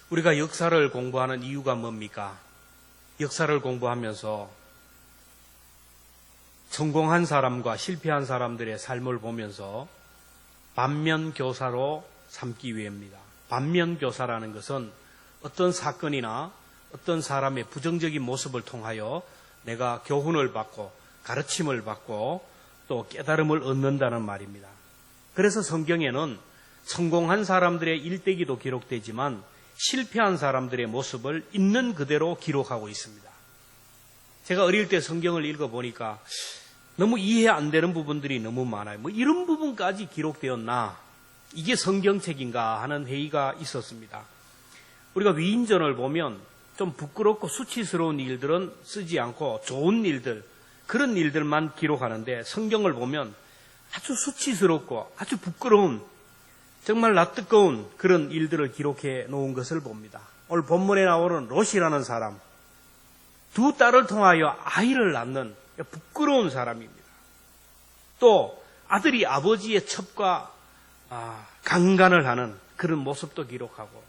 우리가 역사를 공부하는 이유가 뭡니까? 역사를 공부하면서 성공한 사람과 실패한 사람들의 삶을 보면서 반면교사로 삼기 위해입니다. 반면교사라는 것은 어떤 사건이나 어떤 사람의 부정적인 모습을 통하여 내가 교훈을 받고 가르침을 받고 또 깨달음을 얻는다는 말입니다. 그래서 성경에는 성공한 사람들의 일대기도 기록되지만 실패한 사람들의 모습을 있는 그대로 기록하고 있습니다. 제가 어릴 때 성경을 읽어보니까 너무 이해 안 되는 부분들이 너무 많아요. 이런 부분까지 기록되었나? 이게 성경책인가 하는 회의가 있었습니다. 우리가 위인전을 보면 좀 부끄럽고 수치스러운 일들은 쓰지 않고 좋은 일들, 그런 일들만 기록하는데 성경을 보면 아주 수치스럽고 아주 부끄러운 정말 낯뜨거운 그런 일들을 기록해 놓은 것을 봅니다. 오늘 본문에 나오는 롯이라는 사람, 두 딸을 통하여 아이를 낳는 부끄러운 사람입니다. 또 아들이 아버지의 첩과 강간을 하는 그런 모습도 기록하고,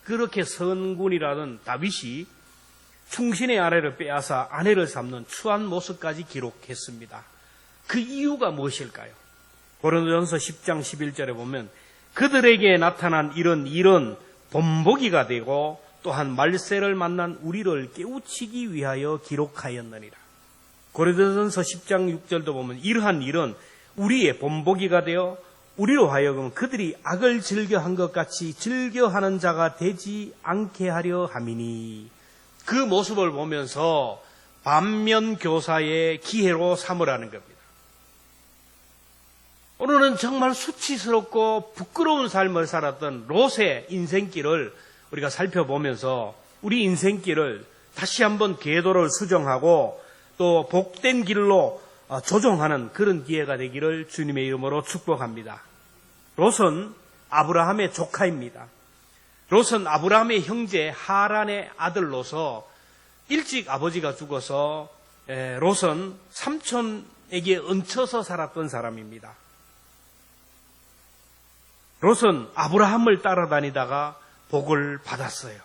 그렇게 선군이라는 다윗이 충신의 아내를 빼앗아 아내를 삼는 추한 모습까지 기록했습니다. 그 이유가 무엇일까요? 고린도전서 10장 11절에 보면 그들에게 나타난 이런 일은 본보기가 되고 또한 말세를 만난 우리를 깨우치기 위하여 기록하였느니라. 고린도전서 10장 6절도 보면 이러한 일은 우리의 본보기가 되어 우리로 하여금 그들이 악을 즐겨한 것 같이 즐겨하는 자가 되지 않게 하려 함이니, 그 모습을 보면서 반면교사의 기회로 삼으라는 겁니다. 오늘은 정말 수치스럽고 부끄러운 삶을 살았던 롯의 인생길을 우리가 살펴보면서 우리 인생길을 다시 한번 궤도를 수정하고 또 복된 길로 조정하는 그런 기회가 되기를 주님의 이름으로 축복합니다. 롯은 아브라함의 조카입니다. 롯은 아브라함의 형제 하란의 아들로서 일찍 아버지가 죽어서 롯은 삼촌에게 얹혀서 살았던 사람입니다. 롯은 아브라함을 따라다니다가 복을 받았어요.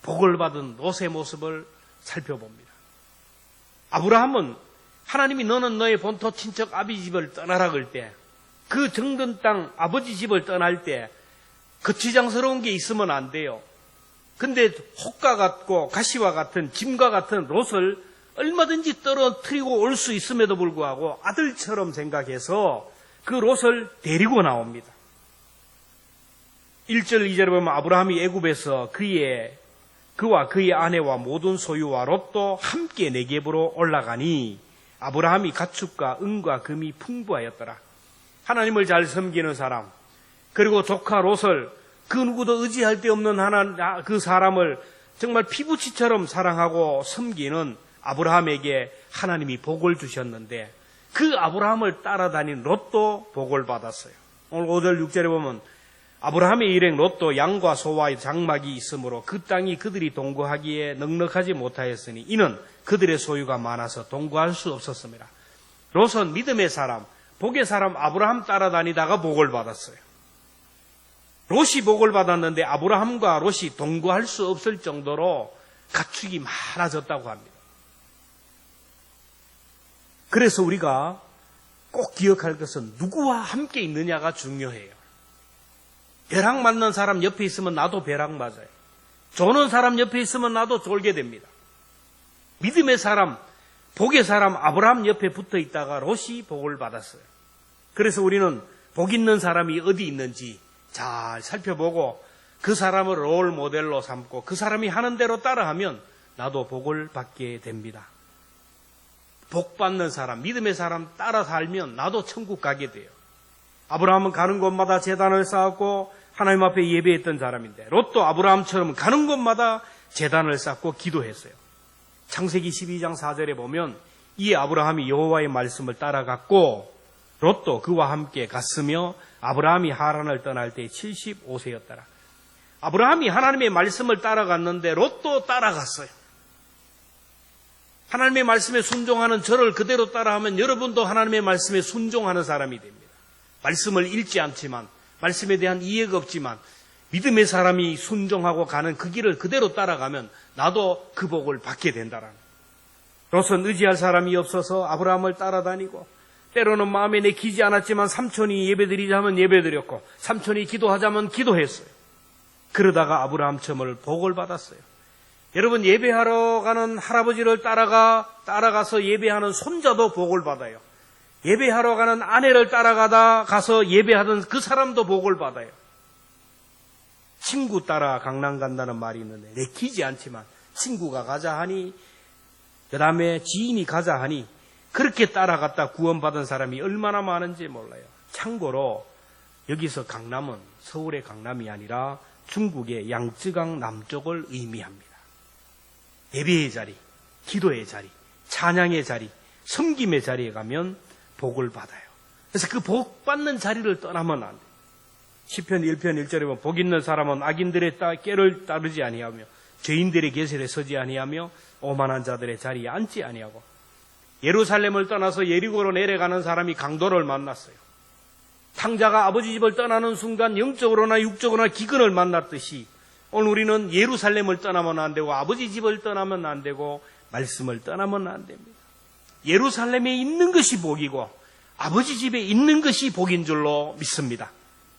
복을 받은 롯의 모습을 살펴봅니다. 아브라함은 하나님이 너는 너의 본토 친척 아비 집을 떠나라 그럴 때, 그 정든 땅 아버지 집을 떠날 때 거치장스러운 게 있으면 안 돼요. 근데 혹과 같고 가시와 같은 짐과 같은 롯을 얼마든지 떨어뜨리고 올 수 있음에도 불구하고 아들처럼 생각해서 그 롯을 데리고 나옵니다. 1절 2절에 보면 아브라함이 애굽에서 그와 그의 아내와 모든 소유와 롯도 함께 네겝으로 올라가니 아브라함이 가축과 은과 금이 풍부하였더라. 하나님을 잘 섬기는 사람, 그리고 조카 롯을 그 누구도 의지할 데 없는 그 사람을 정말 피부치처럼 사랑하고 섬기는 아브라함에게 하나님이 복을 주셨는데, 그 아브라함을 따라다닌 롯도 복을 받았어요. 오늘 5절 6절에 보면 아브라함의 일행 롯도 양과 소와 장막이 있으므로 그 땅이 그들이 동거하기에 넉넉하지 못하였으니 이는 그들의 소유가 많아서 동거할 수 없었습니다. 롯은 믿음의 사람, 복의 사람 아브라함 따라다니다가 복을 받았어요. 롯이 복을 받았는데 아브라함과 롯이 동거할 수 없을 정도로 가축이 많아졌다고 합니다. 그래서 우리가 꼭 기억할 것은 누구와 함께 있느냐가 중요해요. 벼락 맞는 사람 옆에 있으면 나도 벼락 맞아요. 조는 사람 옆에 있으면 나도 졸게 됩니다. 믿음의 사람, 복의 사람 아브라함 옆에 붙어 있다가 롯이 복을 받았어요. 그래서 우리는 복 있는 사람이 어디 있는지 잘 살펴보고 그 사람을 롤 모델로 삼고 그 사람이 하는 대로 따라하면 나도 복을 받게 됩니다. 복 받는 사람, 믿음의 사람 따라 살면 나도 천국 가게 돼요. 아브라함은 가는 곳마다 제단을 쌓았고 하나님 앞에 예배했던 사람인데, 롯도 아브라함처럼 가는 곳마다 제단을 쌓고 기도했어요. 창세기 12장 4절에 보면 이 아브라함이 여호와의 말씀을 따라갔고 롯도 그와 함께 갔으며 아브라함이 하란을 떠날 때 75세였더라. 아브라함이 하나님의 말씀을 따라갔는데 롯도 따라갔어요. 하나님의 말씀에 순종하는 저를 그대로 따라하면 여러분도 하나님의 말씀에 순종하는 사람이 됩니다. 말씀을 읽지 않지만, 말씀에 대한 이해가 없지만 믿음의 사람이 순종하고 가는 그 길을 그대로 따라가면 나도 그 복을 받게 된다라는. 롯은 의지할 사람이 없어서 아브라함을 따라다니고, 때로는 마음에 내키지 않았지만 삼촌이 예배드리자면 예배드렸고, 삼촌이 기도하자면 기도했어요. 그러다가 아브라함처럼 복을 받았어요. 여러분, 예배하러 가는 할아버지를 따라가서 예배하는 손자도 복을 받아요. 예배하러 가는 아내를 가서 예배하던 그 사람도 복을 받아요. 친구 따라 강남 간다는 말이 있는데, 내키지 않지만 친구가 가자 하니, 그 다음에 지인이 가자 하니, 그렇게 따라갔다 구원받은 사람이 얼마나 많은지 몰라요. 참고로 여기서 강남은 서울의 강남이 아니라 중국의 양쯔강 남쪽을 의미합니다. 예배의 자리, 기도의 자리, 찬양의 자리, 섬김의 자리에 가면 복을 받아요. 그래서 그 복 받는 자리를 떠나면 안 돼요. 시편 1편 1절에 보면 복 있는 사람은 악인들의 꾀를 따르지 아니하며 죄인들의 계설에 서지 아니하며 오만한 자들의 자리에 앉지 아니하고. 예루살렘을 떠나서 예리고로 내려가는 사람이 강도를 만났어요. 탕자가 아버지 집을 떠나는 순간 영적으로나 육적으로나 기근을 만났듯이 오늘 우리는 예루살렘을 떠나면 안 되고 아버지 집을 떠나면 안 되고 말씀을 떠나면 안 됩니다. 예루살렘에 있는 것이 복이고 아버지 집에 있는 것이 복인 줄로 믿습니다.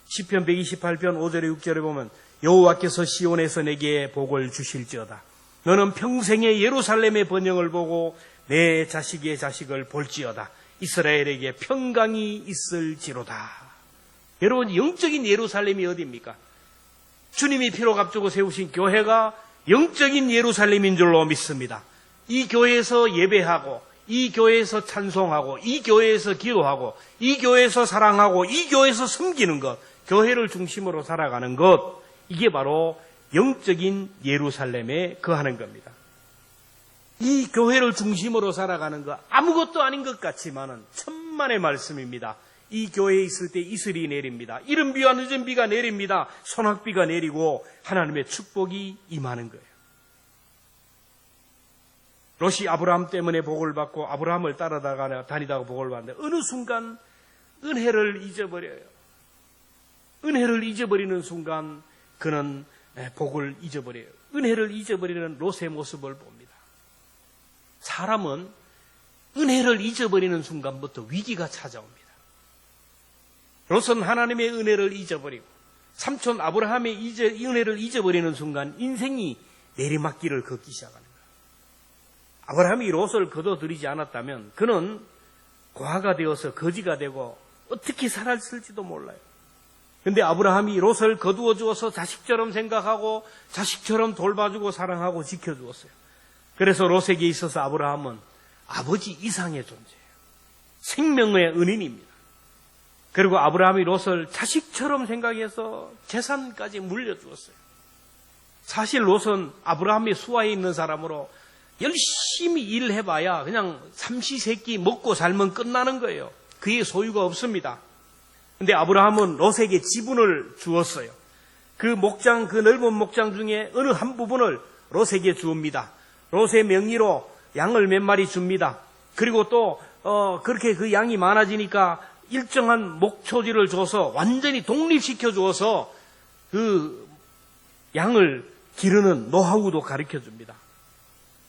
시편 128편 5절에 6절에 보면 여호와께서 시온에서 내게 복을 주실지어다. 너는 평생에 예루살렘의 번영을 보고 내 자식의 자식을 볼지어다. 이스라엘에게 평강이 있을지로다. 여러분, 영적인 예루살렘이 어디입니까? 주님이 피로 값주고 세우신 교회가 영적인 예루살렘인 줄로 믿습니다. 이 교회에서 예배하고, 이 교회에서 찬송하고, 이 교회에서 기도하고, 이 교회에서 사랑하고, 이 교회에서 섬기는 것, 교회를 중심으로 살아가는 것, 이게 바로 영적인 예루살렘에 거하는 겁니다. 이 교회를 중심으로 살아가는 것, 아무것도 아닌 것 같지만은 천만의 말씀입니다. 이 교회에 있을 때 이슬이 내립니다. 이른 비와 늦은 비가 내립니다. 소낙비가 내리고 하나님의 축복이 임하는 거예요. 롯이 아브라함 때문에 복을 받고 아브라함을 따라다니다가 복을 받는데 어느 순간 은혜를 잊어버려요. 은혜를 잊어버리는 순간 그는 복을 잊어버려요. 은혜를 잊어버리는 롯의 모습을 봅니다. 사람은 은혜를 잊어버리는 순간부터 위기가 찾아옵니다. 롯은 하나님의 은혜를 잊어버리고 삼촌 아브라함의 은혜를 잊어버리는 순간 인생이 내리막길을 걷기 시작하는 거예요. 아브라함이 롯을 거둬들이지 않았다면 그는 고아가 되어서 거지가 되고 어떻게 살았을지도 몰라요. 그런데 아브라함이 롯을 거두어 주어서 자식처럼 생각하고 자식처럼 돌봐주고 사랑하고 지켜주었어요. 그래서 롯에게 있어서 아브라함은 아버지 이상의 존재예요. 생명의 은인입니다. 그리고 아브라함이 롯을 자식처럼 생각해서 재산까지 물려주었어요. 사실 롯은 아브라함의 수하에 있는 사람으로 열심히 일해봐야 그냥 삼시세끼 먹고 살면 끝나는 거예요. 그의 소유가 없습니다. 그런데 아브라함은 롯에게 지분을 주었어요. 그 넓은 목장 중에 어느 한 부분을 롯에게 주옵니다. 롯의 명의로 양을 몇 마리 줍니다. 그리고 또 그렇게 그 양이 많아지니까 일정한 목초지를 줘서 완전히 독립시켜 주어서 그 양을 기르는 노하우도 가르쳐 줍니다.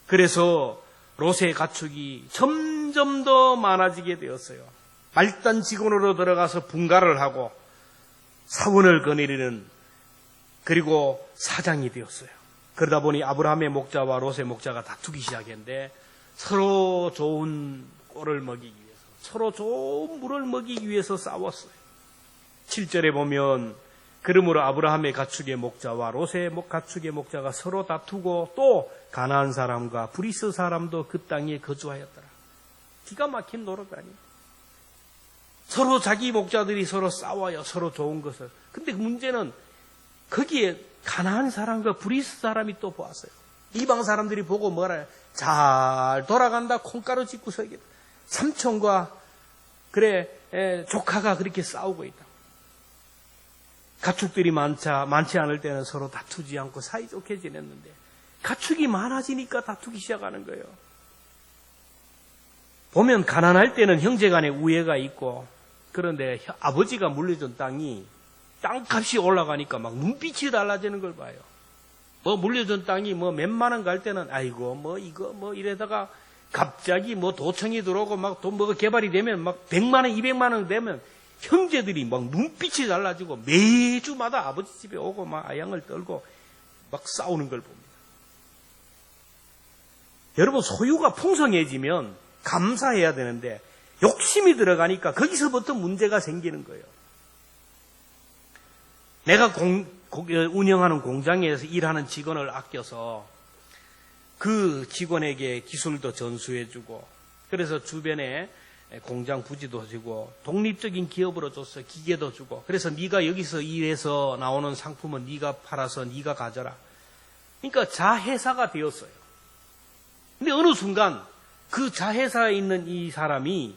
그래서 롯의 가축이 점점 더 많아지게 되었어요. 말단 직원으로 들어가서 분가를 하고 사원을 거느리는 그리고 사장이 되었어요. 그러다 보니 아브라함의 목자와 롯의 목자가 다투기 시작했는데 서로 좋은 꼴을 먹이기 위해서, 서로 좋은 물을 먹이기 위해서 싸웠어요. 7절에 보면 그러므로 아브라함의 가축의 목자와 롯의 가축의 목자가 서로 다투고 또 가나안 사람과 브리스 사람도 그 땅에 거주하였더라. 기가 막힌 노릇 아니에요. 서로 자기 목자들이 서로 싸워요. 서로 좋은 것을. 근데 문제는 거기에 가나안 사람과 브리스 사람이 또 보았어요. 이방 사람들이 보고 뭐라 잘 돌아간다 콩가루 짚구석이다. 삼촌과 조카가 그렇게 싸우고 있다. 가축들이 많지 않을 때는 서로 다투지 않고 사이좋게 지냈는데 가축이 많아지니까 다투기 시작하는 거예요. 보면 가난할 때는 형제간에 우애가 있고 그런데 아버지가 물려준 땅이 땅값이 올라가니까 막 눈빛이 달라지는 걸 봐요. 뭐 물려준 땅이 뭐 몇만 원 갈 때는 아이고 뭐 이거 뭐 이래다가 갑자기 뭐 도청이 들어오고 막 돈 뭐가 개발이 되면 막 100만 원, 200만 원 되면 형제들이 막 눈빛이 달라지고 매주마다 아버지 집에 오고 막 아양을 떨고 막 싸우는 걸 봅니다. 여러분, 소유가 풍성해지면 감사해야 되는데 욕심이 들어가니까 거기서부터 문제가 생기는 거예요. 내가 운영하는 공장에서 일하는 직원을 아껴서 그 직원에게 기술도 전수해주고, 그래서 주변에 공장 부지도 주고 독립적인 기업으로 줘서 기계도 주고, 그래서 네가 여기서 일해서 나오는 상품은 네가 팔아서 네가 가져라. 그러니까 자회사가 되었어요. 근데 어느 순간 그 자회사에 있는 이 사람이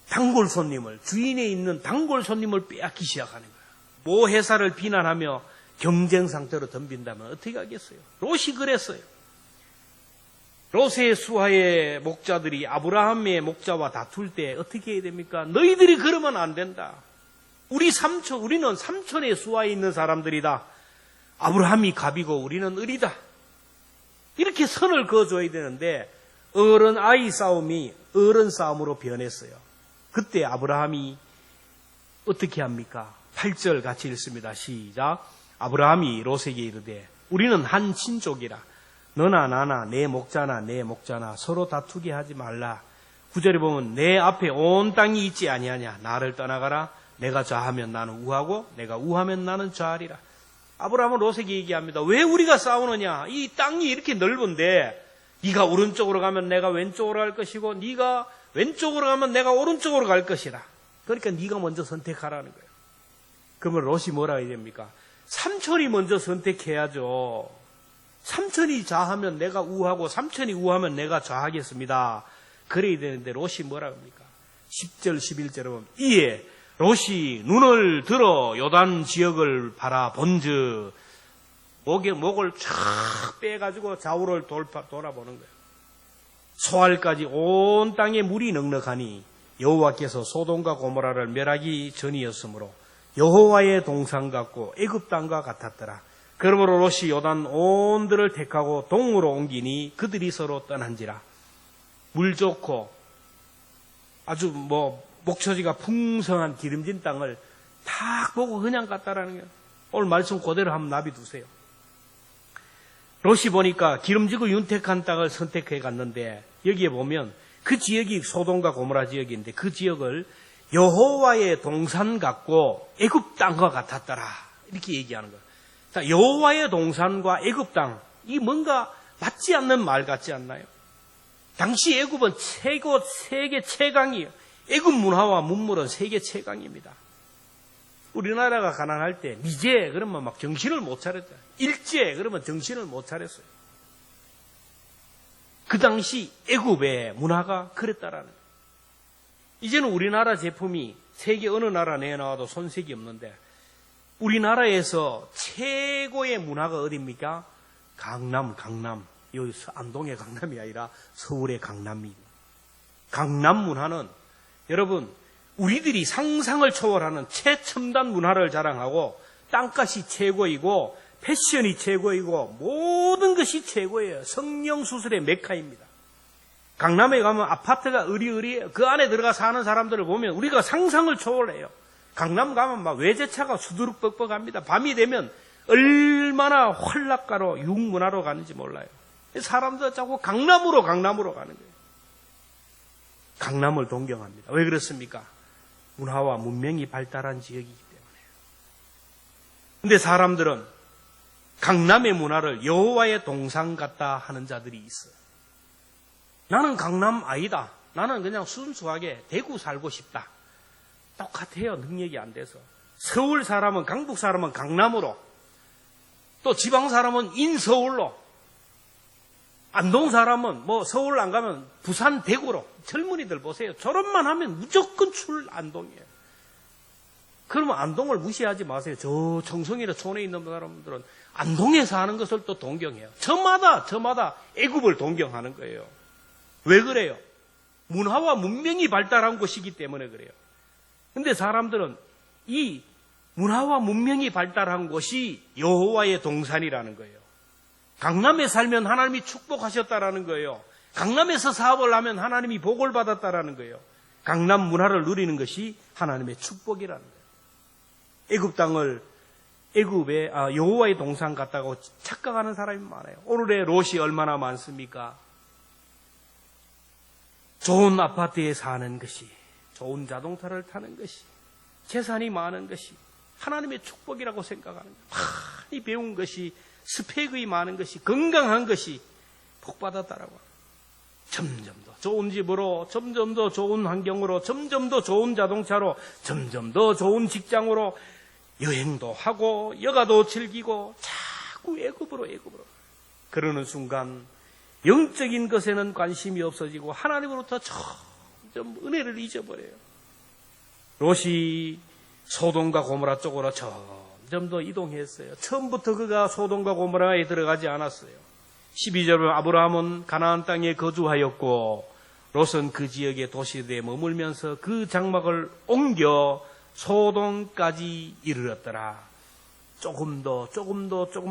단골 손님을, 주인에 있는 단골 손님을 빼앗기 시작하는 거예요. 모 회사를 비난하며 경쟁 상태로 덤빈다면 어떻게 하겠어요? 롯이 그랬어요. 롯의 수하의 목자들이 아브라함의 목자와 다툴 때 어떻게 해야 됩니까? 너희들이 그러면 안 된다. 우리는 삼촌의 수하에 있는 사람들이다. 아브라함이 갑이고 우리는 을이다. 이렇게 선을 그어줘야 되는데 어른 아이 싸움이 어른 싸움으로 변했어요. 그때 아브라함이 어떻게 합니까? 8절 같이 읽습니다. 시작. 아브라함이 롯에게 이르되 우리는 한 친족이라 너나 나나 내 목자나 내 목자나 서로 다투게 하지 말라. 9절에 보면 내 앞에 온 땅이 있지 아니하냐. 나를 떠나가라. 내가 좌하면 나는 우하고 내가 우하면 나는 좌하리라. 아브라함은 롯에게 얘기합니다. 왜 우리가 싸우느냐. 이 땅이 이렇게 넓은데 네가 오른쪽으로 가면 내가 왼쪽으로 갈 것이고 네가 왼쪽으로 가면 내가 오른쪽으로 갈 것이다. 그러니까 네가 먼저 선택하라는 거예요. 그러면 롯이 뭐라 해야 됩니까? 삼촌이 먼저 선택해야죠. 삼촌이 좌하면 내가 우하고 삼촌이 우하면 내가 좌하겠습니다. 그래야 되는데 롯이 뭐라 합니까? 10절 11절에 보면 이에 롯이 눈을 들어 요단 지역을 바라본즉 목을 쫙 빼가지고 좌우를 돌아보는 거예요. 소알까지 온 땅에 물이 넉넉하니 여호와께서 소돔과 고모라를 멸하기 전이었으므로 여호와의 동산 같고 애굽 땅과 같았더라. 그러므로 롯이 요단 온들을 택하고 동으로 옮기니 그들이 서로 떠난지라. 물 좋고 아주 목초지가 풍성한 기름진 땅을 탁 보고 그냥 갔다라는 거예요. 오늘 말씀 그대로 한번 놔비두세요. 롯이 보니까 기름지고 윤택한 땅을 선택해 갔는데 여기에 보면 그 지역이 소돔과 고모라 지역인데 그 지역을 여호와의 동산 같고 애굽 땅과 같았더라. 이렇게 얘기하는 거예요. 자, 여호와의 동산과 애굽 땅, 이 뭔가 맞지 않는 말 같지 않나요? 당시 애굽은 세계 최강이에요. 애굽 문화와 문물은 세계 최강입니다. 우리나라가 가난할 때 미제 그러면 막 정신을 못 차렸다. 일제 그러면 정신을 못 차렸어요. 그 당시 애굽의 문화가 그랬다라는 거예요. 이제는 우리나라 제품이 세계 어느 나라 내에 나와도 손색이 없는데 우리나라에서 최고의 문화가 어디입니까? 강남. 여기 안동의 강남이 아니라 서울의 강남입니다. 강남 문화는 여러분 우리들이 상상을 초월하는 최첨단 문화를 자랑하고 땅값이 최고이고 패션이 최고이고 모든 것이 최고예요. 성령수술의 메카입니다. 강남에 가면 아파트가 으리으리해요. 그 안에 들어가 사는 사람들을 보면 우리가 상상을 초월해요. 강남 가면 막 외제차가 수두룩 뻑뻑합니다. 밤이 되면 얼마나 활락가로 육문화로 가는지 몰라요. 사람들 자꾸 강남으로 가는 거예요. 강남을 동경합니다. 왜 그렇습니까? 문화와 문명이 발달한 지역이기 때문에. 근데 사람들은 강남의 문화를 여호와의 동산 같다 하는 자들이 있어요. 나는 강남 아니다. 나는 그냥 순수하게 대구 살고 싶다. 똑같아요. 능력이 안 돼서. 서울 사람은 강북 사람은 강남으로, 또 지방 사람은 인서울로, 안동 사람은 서울 안 가면 부산 대구로. 젊은이들 보세요. 졸업만 하면 무조건 안동이에요. 그러면 안동을 무시하지 마세요. 저 청송이나 촌에 있는 사람들은 안동에 사는 것을 또 동경해요. 저마다 애굽을 동경하는 거예요. 왜 그래요? 문화와 문명이 발달한 곳이기 때문에 그래요. 근데 사람들은 이 문화와 문명이 발달한 곳이 여호와의 동산이라는 거예요. 강남에 살면 하나님이 축복하셨다라는 거예요. 강남에서 사업을 하면 하나님이 복을 받았다라는 거예요. 강남 문화를 누리는 것이 하나님의 축복이라는 거예요. 애굽 땅을 애굽의 여호와의 동산 같다고 착각하는 사람이 많아요. 오늘의 롯이 얼마나 많습니까? 좋은 아파트에 사는 것이, 좋은 자동차를 타는 것이, 재산이 많은 것이 하나님의 축복이라고 생각하는 거예요. 많이 배운 것이, 스펙이 많은 것이, 건강한 것이 복받았다라고 합니다. 점점 더 좋은 집으로, 점점 더 좋은 환경으로, 점점 더 좋은 자동차로, 점점 더 좋은 직장으로 여행도 하고 여가도 즐기고 자꾸 애굽으로. 그러는 순간 영적인 것에는 관심이 없어지고 하나님으로부터 점점 은혜를 잊어버려요. 롯이 소돔과 고모라 쪽으로 점점 더 이동했어요. 처음부터 그가 소돔과 고모라에 들어가지 않았어요. 12절에 아브라함은 가나안 땅에 거주하였고 롯은 그 지역의 도시들에 머물면서 그 장막을 옮겨 소돔까지 이르렀더라. 조금 더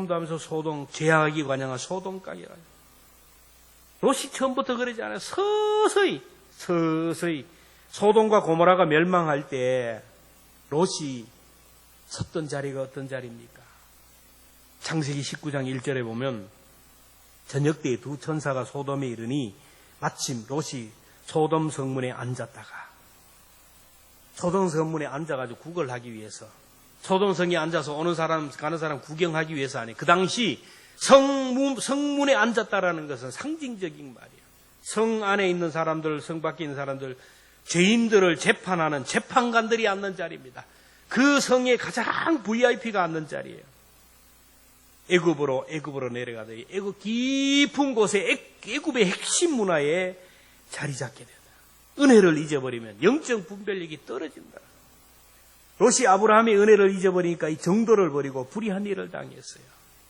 하면서 소돔, 죄악이 관영한 소돔까지. 롯이 처음부터 그러지 않아요. 서서히 소돔과 고모라가 멸망할 때 롯이 섰던 자리가 어떤 자리입니까? 창세기 19장 1절에 보면 저녁 때에 두 천사가 소돔에 이르니 마침 롯이 소돔 성문에 앉았다가, 소돔 성문에 앉아가지고 구걸하기 위해서, 소돔 성에 앉아서 오는 사람 가는 사람 구경하기 위해서 아니, 그 당시 성문에 앉았다라는 것은 상징적인 말이에요. 성 안에 있는 사람들, 성 밖에 있는 사람들, 죄인들을 재판하는 재판관들이 앉는 자리입니다. 그 성의 가장 VIP가 앉는 자리예요. 애굽으로 내려가다 애굽 깊은 곳에 애굽의 핵심 문화에 자리 잡게 된다. 은혜를 잊어버리면 영적 분별력이 떨어진다. 롯이 아브라함의 은혜를 잊어버리니까 이 정도를 버리고 불의한 일을 당했어요.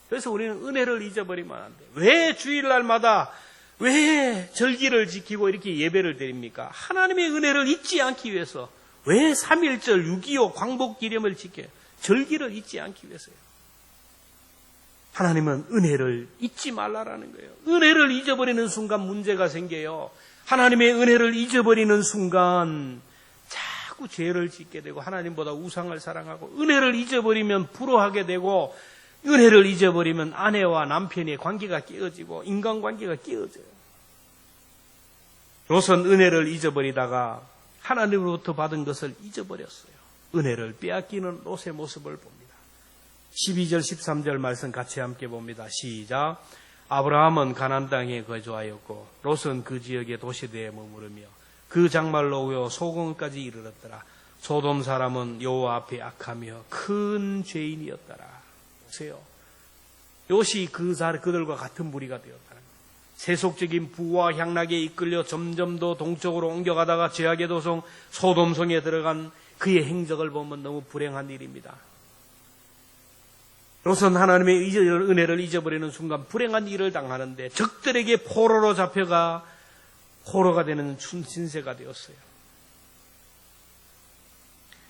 그래서 우리는 은혜를 잊어버리면 안 돼요. 왜 주일날마다 왜 절기를 지키고 이렇게 예배를 드립니까? 하나님의 은혜를 잊지 않기 위해서. 왜 3.1절 6.25 광복기념을 지켜요? 절기를 잊지 않기 위해서요. 하나님은 은혜를 잊지 말라라는 거예요. 은혜를 잊어버리는 순간 문제가 생겨요. 하나님의 은혜를 잊어버리는 순간 자꾸 죄를 짓게 되고 하나님보다 우상을 사랑하고, 은혜를 잊어버리면 불효하게 되고, 은혜를 잊어버리면 아내와 남편의 관계가 깨어지고 인간관계가 깨어져요. 롯은 은혜를 잊어버리다가 하나님으로부터 받은 것을 잊어버렸어요. 은혜를 빼앗기는 롯의 모습을 봅니다. 12절 13절 말씀 같이 함께 봅니다. 시작. 아브라함은 가나안 땅에 거주하였고 롯은 그 지역의 도시들에 머무르며 그 장말로 오여 소돔까지 이르렀더라. 소돔 사람은 여호와 앞에 악하며 큰 죄인이었더라. 보세요. 롯이 그들과 같은 무리가 되었다는 거예요. 세속적인 부와 향락에 이끌려 점점 더 동쪽으로 옮겨가다가 죄악의 도성 소돔성에 들어간 그의 행적을 보면 너무 불행한 일입니다. 롯은 하나님의 은혜를 잊어버리는 순간 불행한 일을 당하는데 적들에게 포로로 잡혀가 포로가 되는 신세가 되었어요.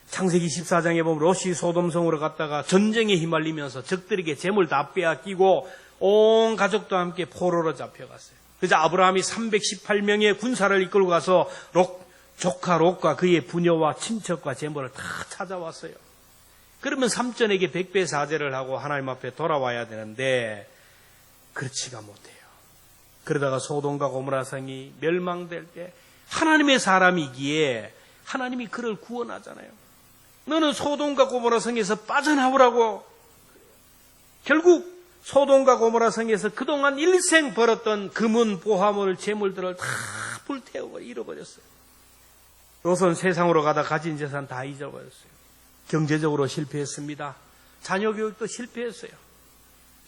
창세기 14장에 보면 롯이 소돔성으로 갔다가 전쟁에 휘말리면서 적들에게 재물 다 빼앗기고 온 가족도 함께 포로로 잡혀갔어요. 그래서 아브라함이 318명의 군사를 이끌고 가서 조카 롯과 그의 부녀와 친척과 재물을 다 찾아왔어요. 그러면 삼촌에게 100배 사죄를 하고 하나님 앞에 돌아와야 되는데 그렇지가 못해요. 그러다가 소돔과 고모라 성이 멸망될 때 하나님의 사람이기에 하나님이 그를 구원하잖아요. 너는 소돔과 고모라 성에서 빠져나오라고. 결국 소돔과 고모라 성에서 그동안 일생 벌었던 금은 보화물 재물들을 다 불태우고 잃어버렸어요. 롯은 세상으로 가다 가진 재산 다 잊어버렸어요. 경제적으로 실패했습니다. 자녀 교육도 실패했어요.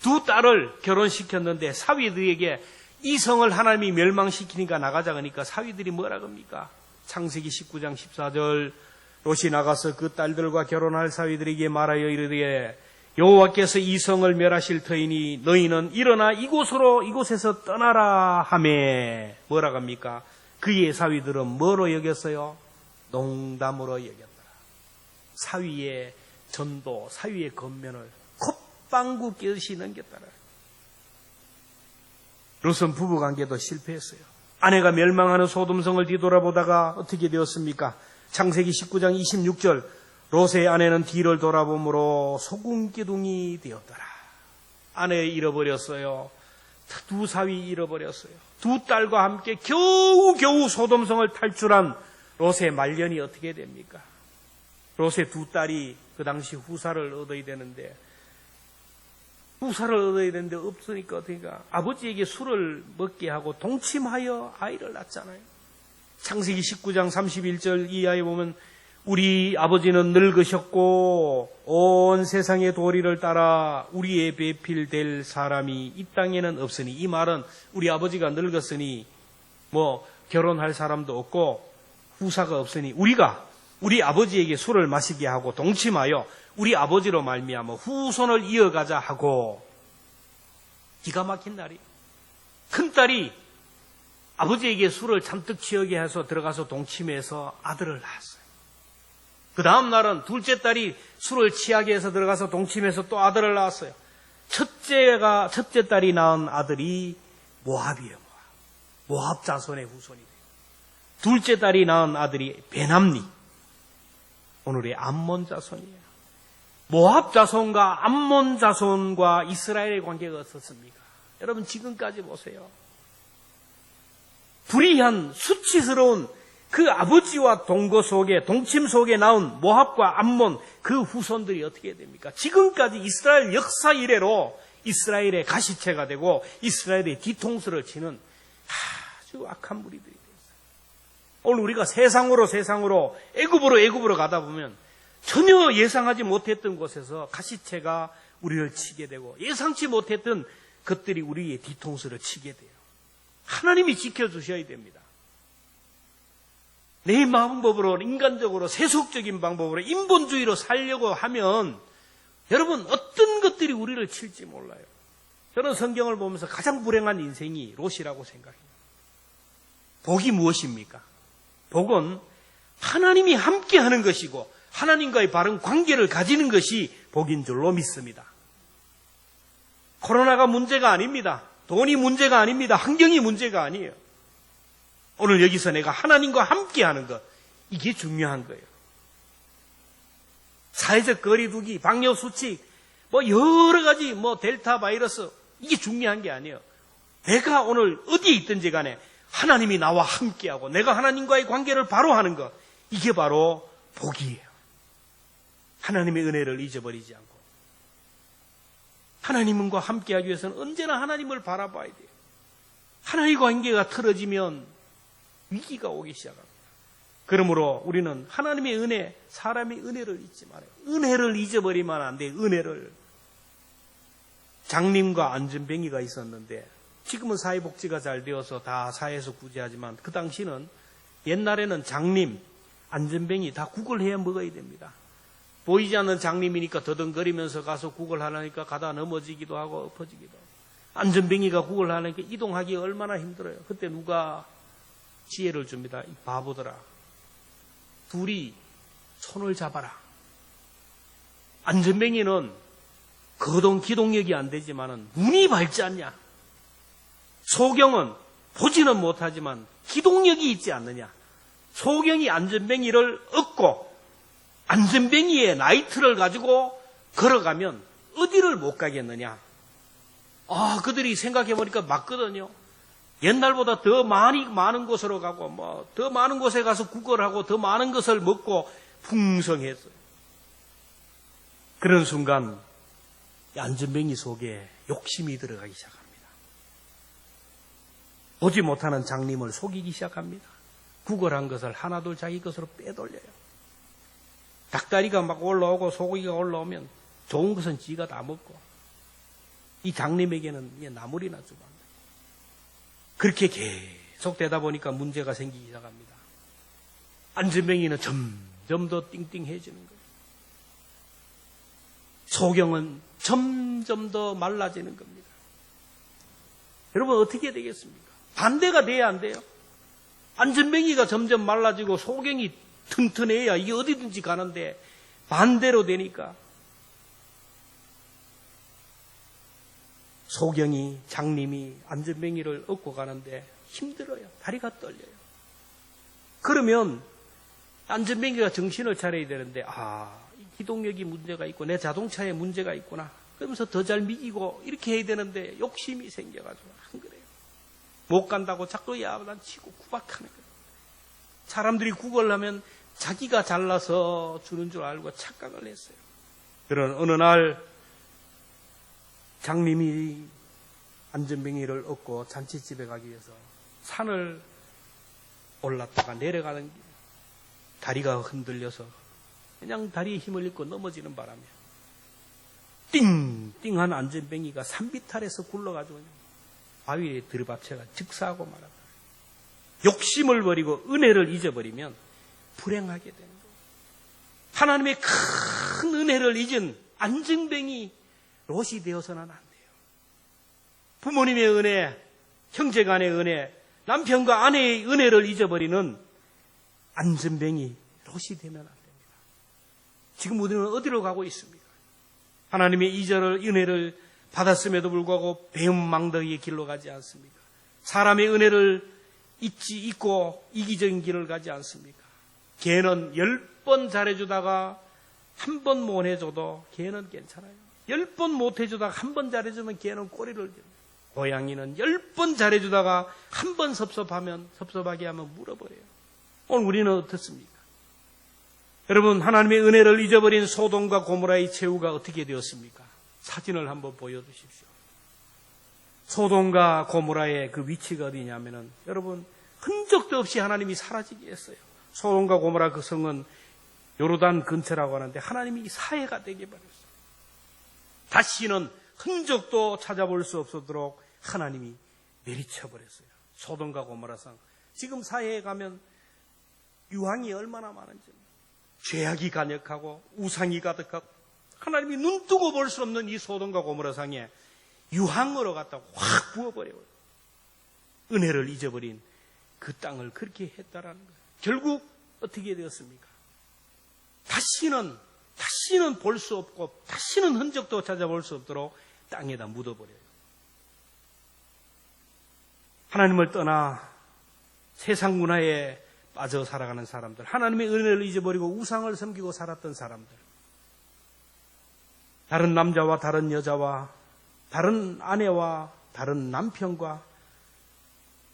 두 딸을 결혼시켰는데 사위들에게 이 성을 하나님이 멸망시키니까 나가자 그러니까 사위들이 뭐라 합니까? 창세기 19장 14절 롯이 나가서 그 딸들과 결혼할 사위들에게 말하여 이르되 여호와께서 이 성을 멸하실 터이니 너희는 일어나 이곳에서 떠나라 하매 뭐라 합니까? 그의 사위들은 뭐로 여겼어요? 농담으로 여겼더라. 사위의 전도, 사위의 겉면을 콧방구 껴시 넘겼더라. 롯은 부부관계도 실패했어요. 아내가 멸망하는 소돔성을 뒤돌아보다가 어떻게 되었습니까? 창세기 19장 26절, 롯의 아내는 뒤를 돌아보므로 소금기둥이 되었더라. 아내 잃어버렸어요. 두 사위 잃어버렸어요. 두 딸과 함께 겨우 소돔성을 탈출한 롯의 말년이 어떻게 됩니까? 롯의 두 딸이 그 당시 후사를 얻어야 되는데 없으니까 어떻게가 아버지에게 술을 먹게 하고 동침하여 아이를 낳잖아요. 창세기 19장 31절 이하에 보면 우리 아버지는 늙으셨고 온 세상의 도리를 따라 우리의 배필될 사람이 이 땅에는 없으니, 이 말은 우리 아버지가 늙었으니 뭐 결혼할 사람도 없고 후사가 없으니 우리 아버지에게 술을 마시게 하고 동침하여 우리 아버지로 말미암아 후손을 이어가자 하고, 기가 막힌 날이, 큰딸이 아버지에게 술을 잔뜩 취하게 해서 들어가서 동침해서 아들을 낳았어요. 그 다음 날은 둘째 딸이 술을 취하게 해서 들어가서 동침해서 또 아들을 낳았어요. 첫째 딸이 낳은 아들이 모압이에요. 모압 자손의 후손이 돼요. 둘째 딸이 낳은 아들이 베남니, 오늘의 암몬 자손이에요. 모압 자손과 암몬 자손과 이스라엘의 관계가 어떻습니까? 여러분 지금까지 보세요. 불의한 수치스러운 그 아버지와 동침 속에 나온 모압과 암몬 그 후손들이 어떻게 됩니까? 지금까지 이스라엘 역사 이래로 이스라엘의 가시체가 되고 이스라엘의 뒤통수를 치는 아주 악한 무리들이 되었어요. 오늘 우리가 세상으로 애굽으로 가다 보면 전혀 예상하지 못했던 곳에서 가시체가 우리를 치게 되고 예상치 못했던 것들이 우리의 뒤통수를 치게 돼요. 하나님이 지켜주셔야 됩니다. 내 마음법으로, 인간적으로, 세속적인 방법으로, 인본주의로 살려고 하면 여러분 어떤 것들이 우리를 칠지 몰라요. 저는 성경을 보면서 가장 불행한 인생이 롯이라고 생각해요. 복이 무엇입니까? 복은 하나님이 함께하는 것이고 하나님과의 바른 관계를 가지는 것이 복인 줄로 믿습니다. 코로나가 문제가 아닙니다. 돈이 문제가 아닙니다. 환경이 문제가 아니에요. 오늘 여기서 내가 하나님과 함께하는 것, 이게 중요한 거예요. 사회적 거리두기, 방역수칙, 여러 가지 델타 바이러스, 이게 중요한 게 아니에요. 내가 오늘 어디에 있든지 간에 하나님이 나와 함께하고 내가 하나님과의 관계를 바로 하는 것, 이게 바로 복이에요. 하나님의 은혜를 잊어버리지 않고 하나님과 함께하기 위해서는 언제나 하나님을 바라봐야 돼요. 하나님과 관계가 틀어지면 위기가 오기 시작합니다. 그러므로 우리는 하나님의 은혜, 사람의 은혜를 잊지 말아요. 은혜를 잊어버리면 안 돼요. 은혜를. 장님과 안전뱅이가 있었는데 지금은 사회복지가 잘 되어서 다 사회에서 구제하지만 그 당시는 옛날에는 장님, 안전뱅이 다 구걸해야 먹어야 됩니다. 보이지 않는 장님이니까 더듬거리면서 가서 구걸하려니까 가다 넘어지기도 하고 엎어지기도 하고, 안전뱅이가 구걸하려니까 이동하기 얼마나 힘들어요. 그때 누가 지혜를 줍니다. 이 바보들아, 둘이 손을 잡아라. 안전뱅이는 거동 기동력이 안 되지만은 눈이 밝지 않냐? 소경은 보지는 못하지만 기동력이 있지 않느냐? 소경이 안전뱅이를 얻고 안전뱅이에 라이트를 가지고 걸어가면 어디를 못 가겠느냐? 그들이 생각해보니까 맞거든요. 옛날보다 더 많은 곳으로 가고 더 많은 곳에 가서 구걸하고 더 많은 것을 먹고 풍성했어요. 그런 순간 안전뱅이 속에 욕심이 들어가기 시작합니다. 보지 못하는 장님을 속이기 시작합니다. 구걸한 것을 하나둘 자기 것으로 빼돌려요. 닭다리가 막 올라오고 소고기가 올라오면 좋은 것은 지가 다 먹고 이 장님에게는 나물이나 주고 합니다. 그렇게 계속 되다 보니까 문제가 생기기 시작합니다. 안전뱅이는 점점 더 띵띵해지는 거예요. 소경은 점점 더 말라지는 겁니다. 여러분 어떻게 되겠습니까? 반대가 돼야 안 돼요? 안전뱅이가 점점 말라지고 소경이 튼튼해야 이게 어디든지 가는데 반대로 되니까 소경이, 장님이 안전뱅이를 업고 가는데 힘들어요. 다리가 떨려요. 그러면 안전뱅이가 정신을 차려야 되는데 이 기동력이 문제가 있고 내 자동차에 문제가 있구나. 그러면서 더 잘 미기고 이렇게 해야 되는데 욕심이 생겨가지고 안 그래요. 못 간다고 자꾸 야단치고 구박하는 거예요. 사람들이 구걸하면 자기가 잘나서 주는 줄 알고 착각을 했어요. 그런 어느 날 장님이 안전뱅이를 얻고 잔치집에 가기 위해서 산을 올랐다가 내려가는 길, 다리가 흔들려서 그냥 다리에 힘을 잃고 넘어지는 바람에 띵띵한 안전뱅이가 산비탈에서 굴러가지고 바위에 들이받쳐가 즉사하고 말았다. 욕심을 버리고 은혜를 잊어버리면 불행하게 되는 거예요. 하나님의 큰 은혜를 잊은 안전뱅이 롯이 되어서는 안 돼요. 부모님의 은혜, 형제간의 은혜, 남편과 아내의 은혜를 잊어버리는 안전뱅이 롯이 되면 안 됩니다. 지금 우리는 어디로 가고 있습니까? 하나님의 이전을 은혜를 받았음에도 불구하고 배은망덕의 길로 가지 않습니까? 사람의 은혜를 잊고 이기적인 길을 가지 않습니까? 걔는 10번 잘해주다가 한 번 못 해줘도 걔는 괜찮아요. 10번 못 해주다가 한 번 잘해주면 걔는 꼬리를 들어요. 고양이는 10번 잘해주다가 한 번 섭섭하게 하면 물어버려요. 오늘 우리는 어떻습니까? 여러분, 하나님의 은혜를 잊어버린 소돔과 고모라의 최후가 어떻게 되었습니까? 사진을 한번 보여주십시오. 소돔과 고모라의 그 위치가 어디냐면은 여러분, 흔적도 없이 하나님이 사라지게 했어요. 소돔과 고모라 그 성은 요르단 근처라고 하는데 하나님이 사해가 되게 버렸어요. 다시는 흔적도 찾아볼 수 없도록 하나님이 내리쳐버렸어요. 소돔과 고모라 성. 지금 사해에 가면 유황이 얼마나 많은지, 죄악이 간역하고 우상이 가득하고 하나님이 눈뜨고 볼 수 없는 이 소돔과 고모라 상에 유황으로 갖다가 확 부어버려요. 은혜를 잊어버린 그 땅을 그렇게 했다라는 거예요. 결국 어떻게 되었습니까? 다시는 볼 수 없고 다시는 흔적도 찾아볼 수 없도록 땅에다 묻어버려요. 하나님을 떠나 세상 문화에 빠져 살아가는 사람들, 하나님의 은혜를 잊어버리고 우상을 섬기고 살았던 사람들, 다른 남자와 다른 여자와 다른 아내와 다른 남편과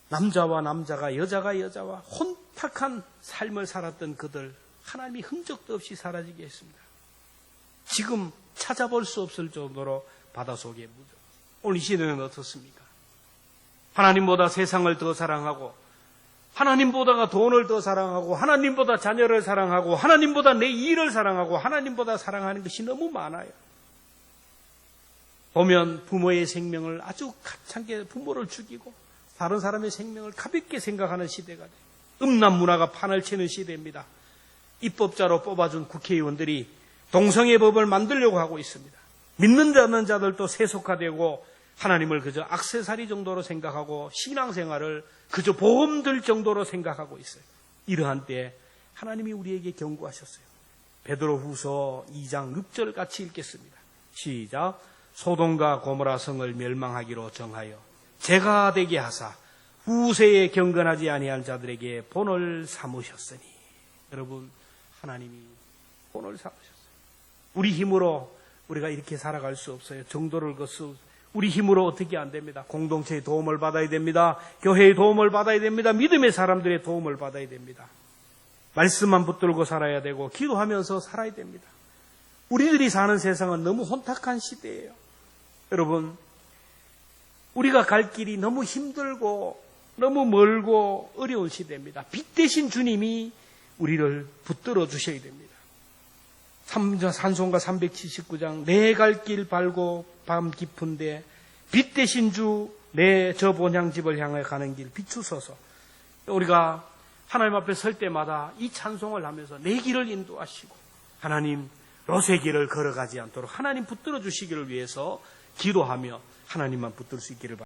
남자와 남자가 여자가 여자와 혼탁한 삶을 살았던 그들, 하나님이 흔적도 없이 사라지게 했습니다. 지금 찾아볼 수 없을 정도로 바닷속에 묻어. 오늘 이 시대는 어떻습니까? 하나님보다 세상을 더 사랑하고, 하나님보다가 돈을 더 사랑하고, 하나님보다 자녀를 사랑하고, 하나님보다 내 일을 사랑하고, 하나님보다 사랑하는 것이 너무 많아요. 보면 부모의 생명을 아주 가찮게 부모를 죽이고 다른 사람의 생명을 가볍게 생각하는 시대가 돼요. 음란 문화가 판을 치는 시대입니다. 입법자로 뽑아준 국회의원들이 동성애 법을 만들려고 하고 있습니다. 믿는 않는 자들도 세속화되고 하나님을 그저 액세서리 정도로 생각하고 신앙생활을 그저 보험 들 정도로 생각하고 있어요. 이러한 때에 하나님이 우리에게 경고하셨어요. 베드로후서 2장 6절 같이 읽겠습니다. 시작. 소돔과 고모라 성을 멸망하기로 정하여 재가 되게 하사 후세에 경건하지 아니한 자들에게 본을 삼으셨으니. 여러분, 하나님이 본을 삼으셨어요. 우리 힘으로 우리가 이렇게 살아갈 수 없어요. 정도를 거스 우리 힘으로 어떻게 안 됩니다. 공동체의 도움을 받아야 됩니다. 교회의 도움을 받아야 됩니다. 믿음의 사람들의 도움을 받아야 됩니다. 말씀만 붙들고 살아야 되고 기도하면서 살아야 됩니다. 우리들이 사는 세상은 너무 혼탁한 시대예요. 여러분, 우리가 갈 길이 너무 힘들고 너무 멀고 어려운 시대입니다. 빛 대신 주님이 우리를 붙들어 주셔야 됩니다. 산송가 379장 내 갈 길 발고 밤 깊은데 빛 대신 주 내 저 본향집을 향해 가는 길 비추소서. 우리가 하나님 앞에 설 때마다 이 찬송을 하면서 내 길을 인도하시고 하나님 롯의 길을 걸어가지 않도록 하나님 붙들어 주시기를 위해서 기도하며 하나님만 붙들 수 있기를 바랍니다.